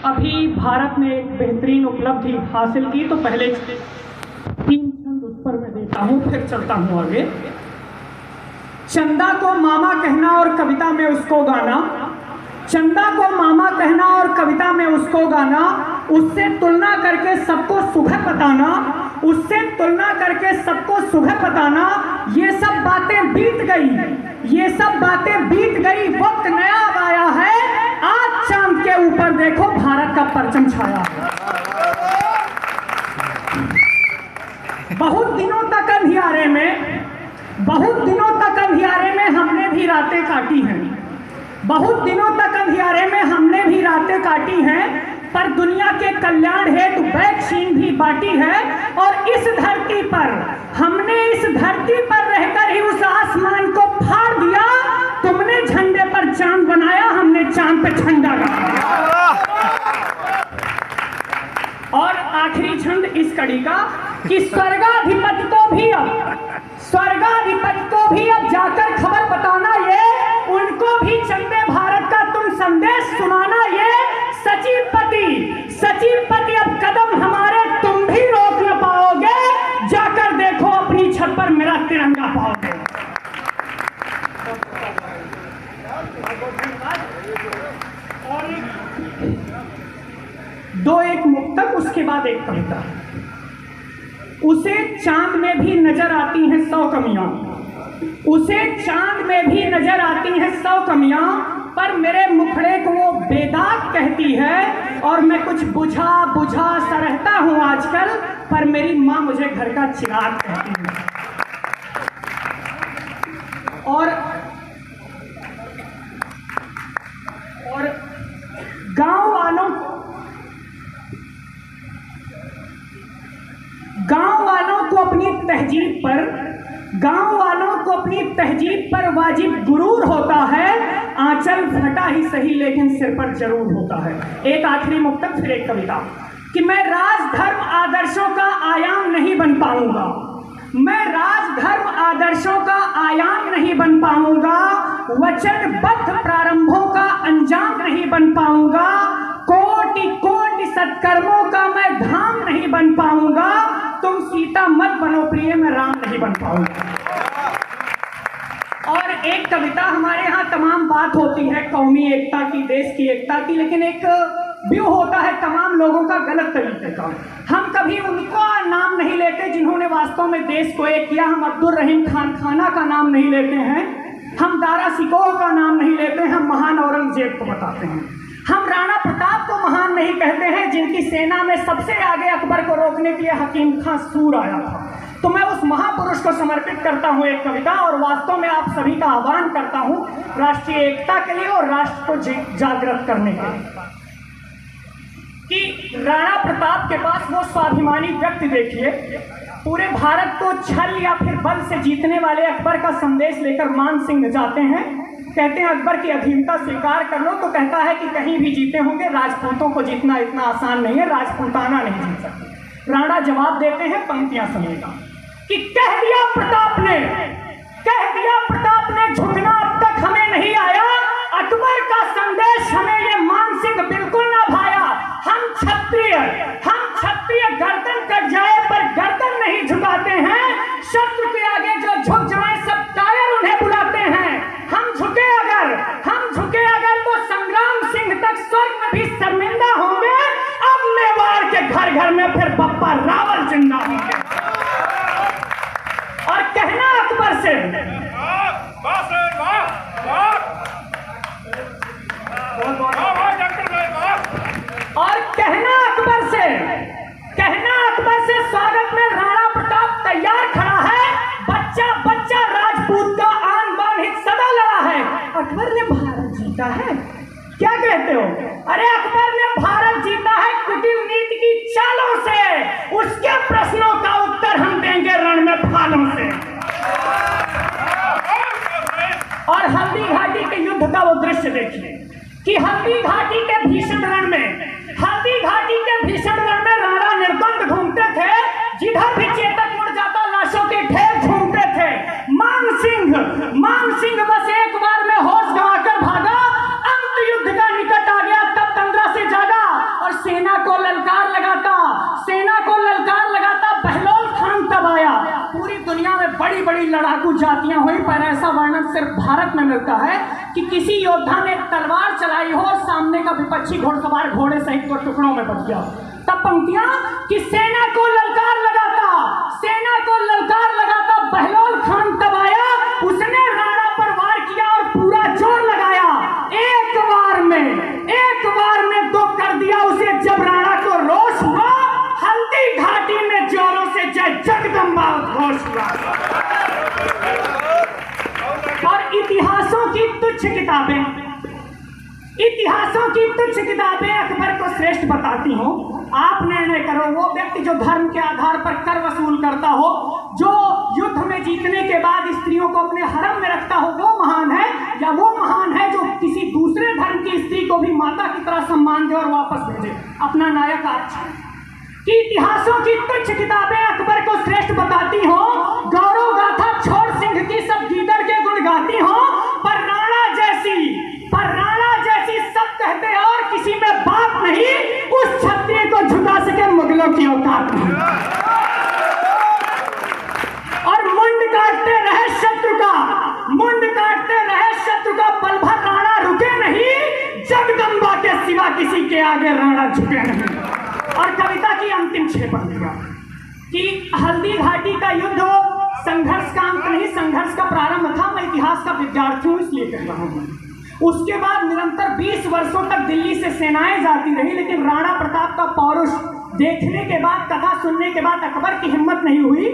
अभी भारत ने एक बेहतरीन उपलब्धि हासिल की, तो पहले 3 छंद उस पर मैं देता हूँ, फिर चलता हूँ आगे। चंदा को मामा कहना और कविता में उसको गाना, चंदा को मामा कहना और कविता में उसको गाना, उससे तुलना करके सबको सुघर बताना, उससे तुलना करके सबको सुघर बताना। ये सब बातें बीत गई, ये सब बातें बीत गई, वक्त नया आया है, आज चांद के ऊपर देखो भारत का परचम छाया है। बहुत दिनों तक अंधियारे में, बहुत दिनों तक अंधियारे में हमने भी रातें काटी हैं, बहुत दिनों तक अंधियारे में हमने भी रातें काटी हैं, पर दुनिया के कल्याण हेतु वैक्सीन भी बांटी है। और इस धरती पर हमने, इस धरती पर रहकर ही उस आसमान को फाड़ दिया। तुमने झंडे पर चांद बनाया, हमने चांद पे झंडा गाड़ा। और आखिरी छंद इस कड़ी का कि स्वर्गाधिपति को भी अब, स्वर्गाधिपति को भी अब जाकर खबर बताना, ये उनको भी चंदे भारत का तुम संदेश सुनाना। ये सचिवपति, सचिवपति अब कदम हमारे तुम भी रोक न पाओगे, जाकर देखो अपनी छत पर मेरा तिरंगा पाओगे। और एक मुक्तक, उसके बाद एक कविता। उसे चांद में भी नजर आती हैं 100 कमियां, उसे चांद में भी नजर आती हैं 100 कमियां, पर मेरे मुखड़े को वो बेदाग कहती है। और मैं कुछ बुझा बुझा सा रहता हूं आजकल, पर मेरी माँ मुझे घर का चिराग कहती है। और गांव वालों को अपनी तहजीब पर, गांव वालों को अपनी तहजीब पर वाजिब गुरूर होता है। आंचल फटा ही सही लेकिन सिर पर जरूर होता है। एक आखिरी मुक्तक, फिर एक कविता। कि मैं राज धर्म आदर्शों का आयाम नहीं बन पाऊंगा, मैं राज धर्म आदर्शों का आयाम नहीं बन पाऊंगा, वचनबद्ध प्रारंभों का अंजाम नहीं बन पाऊंगा, कोटि कोटि सत्कर्मों का मैं धाम नहीं बन पाऊंगा, तुम सीता मत बनो प्रिय, मैं राम नहीं बन पाऊंगा। और एक कविता, हमारे यहाँ तमाम बात होती है कौमी एकता की, देश की एकता की, लेकिन एक व्यू होता है तमाम लोगों का गलत तरीके का। हम कभी उनको नाम नहीं लेते जिन्होंने वास्तव में देश को एक किया। हम अब्दुल रहीम खान खाना का नाम नहीं लेते हैं, हम दारा सिकोह का नाम नहीं लेते हैं, हम महान औरंगजेब को बताते हैं। हम राणा प्रताप को महान नहीं कहते हैं, जिनकी सेना में सबसे आगे अकबर को रोकने के लिए हकीम खां सूर आया था। तो मैं उस महापुरुष को समर्पित करता हूं एक कविता, और वास्तव में आप सभी का आह्वान करता हूं राष्ट्रीय एकता के लिए और राष्ट्र को जागृत करने के लिए। कि राणा प्रताप के पास वो स्वाभिमानी व्यक्ति देखिए, पूरे भारत को छल या फिर बल से जीतने वाले अकबर का संदेश लेकर मान सिंह जाते हैं। कहते हैं अकबर की अधीनता स्वीकार कर लो, तो कहता है कि कहीं भी जीते होंगे, राजपूतों को जीतना इतना आसान नहीं है, राजपूताना नहीं जीत सकते। राणा जवाब देते हैं पंक्तियां सुनेगा कि कह दिया प्रताप ने, कह दिया प्रताप ने, झुकना अब तक हमें नहीं आया, अकबर का संदेश हमें ये मान सिंह बिल्कुल ना भाया। हम क्षत्रिय गर्दन कट जाए पर गर्दन नहीं झुकाते हैं, शत्रु के आगे जो झुक जाए सब कायर उन्हें बुलाते हैं। हम झुके अगर तो संग्राम सिंह तक स्वर्ग में भी शर्मिंदा होंगे, अब मेवाड़ के घर घर में फिर बप्पा रावल जिंदा होंगे। और कहना अकबर से, और कहना अकबर से स्वागत में राणा प्रताप तैयार खड़ा है, बच्चा बच्चा राजपूत का आन बान हित सदा लड़ा है। अकबर ने भारत जीता है, क्या कहते हो? अरे अकबर ने भारत जीता है कूटनीति की चालों से, उसके प्रश्नों का उत्तर हम देंगे रण में फालों से। और हल्दी घाटी के युद्ध का वो दृश्य देखिए कि हल्दी घाटी के भीषण रण में, हल्दी घाटी के भीषण रण में राणा निर्बंध घूमते थे, जिधर भी चेतक मुड़ जाता लाशों के ढेर घूमते थे। मान सिंह बस एक बार में होश गंवाकर भागा, अंत युद्ध का निकट आ गया तब तंद्रा से जागा। को ललकार लगाता, सेना को ललकार लगाता बहलोल खान तब आया। पूरी दुनिया में बड़ी बड़ी लड़ाकू जातियां हुई, पर ऐसा वर्णन सिर्फ भारत में मिलता है कि किसी योद्धा ने तलवार चलाई हो और सामने का विपक्षी घोड़सवार घोड़े सहित दो टुकड़ों में बच गया। तब पंक्तियां कि सेना को ललकार लगाता, सेना को ललकार लगाता बहलोल खान तब आया, उसने राणा पर वार किया और पूरा जोर लगाया। एक बार में तो कर दिया उसे। जब राणा को रोष हुआ, हल्दी घाटी में जोरों से जय जगदम्बा उद्घोष हुआ। और इतिहासों की तुच्छ किताबें अकबर को श्रेष्ठ बताती हो। आप निर्णय करो, वो व्यक्ति जो धर्म के आधार पर कर वसूल करता हो, जो युद्ध में जीतने के बाद स्त्रियों को अपने हरम में रखता हो, वो महान है, या वो महान है जो किसी दूसरे धर्म की स्त्री को भी माता की तरह सम्मान दे और वापस भेजे अपना नायक अच्छा कि इतिहासों की तुच्छ किताबें अकबर को श्रेष्ठ बताती हो। गौरव गाथा छोड़ सिंह की सब गीदड़ के गुण गाती हो, पर राणा जैसी सब कहते हैं और किसी में बात नहीं, उस क्षत्रिय को झुका सके मुगलों की औकात नहीं। और मुंड काटते रहे शत्रु का पल भर राणा रुके नहीं, जगदम्बा के सिवा किसी के आगे राणा झुके नहीं। और कविता की अंतिम 6 पंक्तियां कि हल्दी घाटी का युद्ध संघर्ष का अंत नहीं, संघर्ष का प्रारंभ था। मैं इतिहास का विद्यार्थी हूं इसलिए कह रहा हूं। उसके बाद निरंतर 20 वर्षों तक दिल्ली से सेनाएं जाती रही, लेकिन राणा प्रताप का पौरुष देखने के बाद, कथा सुनने के बाद अकबर की हिम्मत नहीं हुई